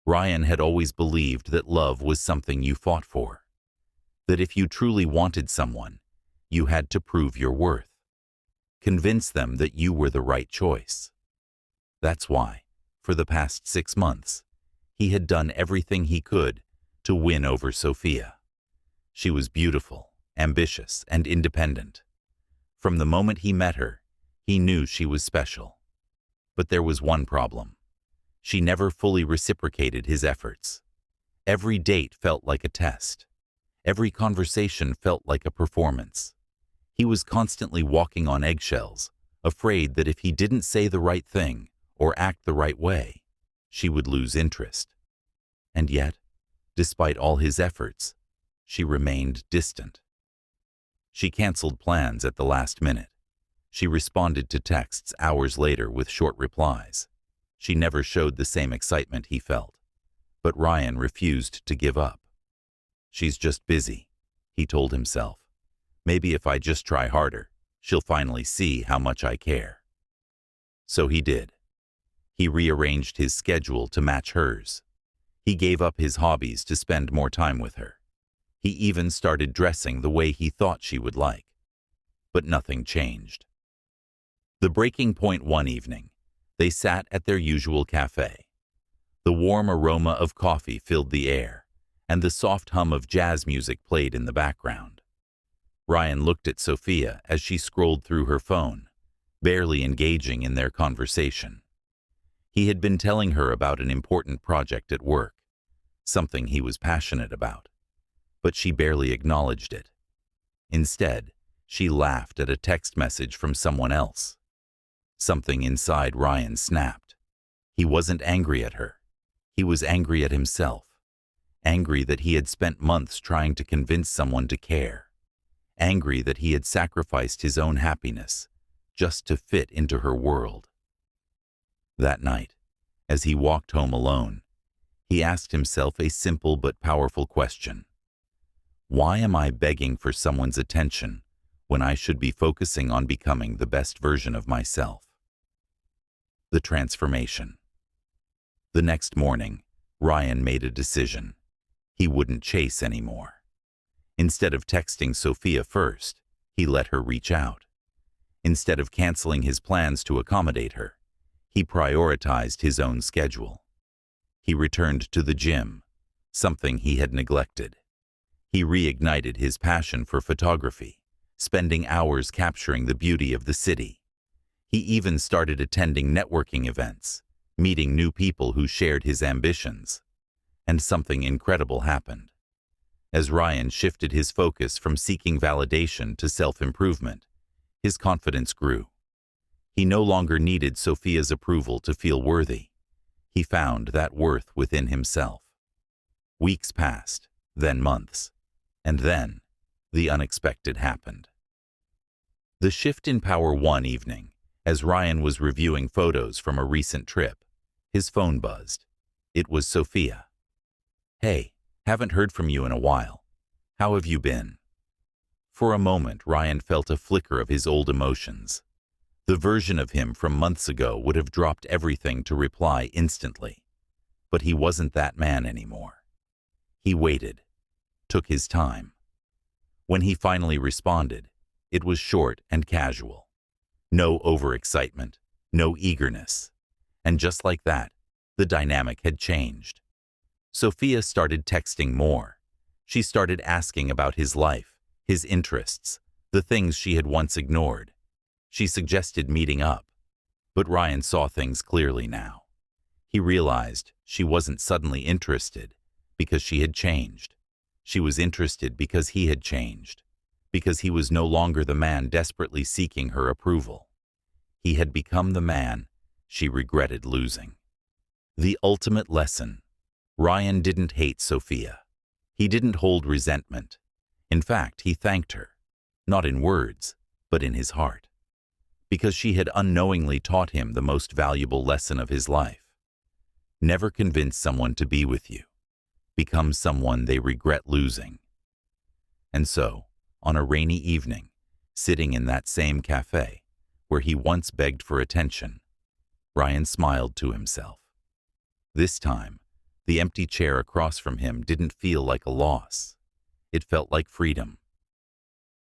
Ryan had always believed that love was something you fought for. That if you truly wanted someone, you had to prove your worth. Convince them that you were the right choice. That's why, for the past 6 months, he had done everything he could to win over Sophia. She was beautiful, ambitious, and independent. From the moment he met her, he knew she was special. But there was one problem. She never fully reciprocated his efforts. Every date felt like a test. Every conversation felt like a performance. He was constantly walking on eggshells, afraid that if he didn't say the right thing or act the right way, she would lose interest. And yet, despite all his efforts, she remained distant. She canceled plans at the last minute. She responded to texts hours later with short replies. She never showed the same excitement he felt. But Ryan refused to give up. "She's just busy," he told himself. "Maybe if I just try harder, she'll finally see how much I care." So he did. He rearranged his schedule to match hers. He gave up his hobbies to spend more time with her. He even started dressing the way he thought she would like. But nothing changed. The breaking point one evening, they sat at their usual cafe. The warm aroma of coffee filled the air, and the soft hum of jazz music played in the background. Ryan looked at Sophia as she scrolled through her phone, barely engaging in their conversation. He had been telling her about an important project at work, something he was passionate about, but she barely acknowledged it. Instead, she laughed at a text message from someone else. Something inside Ryan snapped. He wasn't angry at her. He was angry at himself. Angry that he had spent months trying to convince someone to care. Angry that he had sacrificed his own happiness just to fit into her world. That night, as he walked home alone, he asked himself a simple but powerful question. Why am I begging for someone's attention when I should be focusing on becoming the best version of myself? The transformation. The next morning, Ryan made a decision. He wouldn't chase anymore. Instead of texting Sophia first, he let her reach out. Instead of canceling his plans to accommodate her, he prioritized his own schedule. He returned to the gym, something he had neglected. He reignited his passion for photography, spending hours capturing the beauty of the city. He even started attending networking events, meeting new people who shared his ambitions. And something incredible happened. As Ryan shifted his focus from seeking validation to self-improvement, his confidence grew. He no longer needed Sophia's approval to feel worthy. He found that worth within himself. Weeks passed, then months, and then the unexpected happened. The shift in power one evening, as Ryan was reviewing photos from a recent trip, his phone buzzed. It was Sophia. "Hey, haven't heard from you in a while. How have you been?" For a moment, Ryan felt a flicker of his old emotions. The version of him from months ago would have dropped everything to reply instantly. But he wasn't that man anymore. He waited, took his time. When he finally responded, it was short and casual. No overexcitement, no eagerness. And just like that, the dynamic had changed. Sophia started texting more. She started asking about his life, his interests, the things she had once ignored. She suggested meeting up. But Ryan saw things clearly now. He realized she wasn't suddenly interested because she had changed. She was interested because he had changed, because he was no longer the man desperately seeking her approval. He had become the man she regretted losing. The ultimate lesson. Ryan didn't hate Sophia. He didn't hold resentment. In fact, he thanked her, not in words, but in his heart, because she had unknowingly taught him the most valuable lesson of his life. Never convince someone to be with you. Become someone they regret losing. And so, on a rainy evening, sitting in that same cafe, where he once begged for attention, Ryan smiled to himself. This time, The empty chair across from him didn't feel like a loss. It felt like freedom.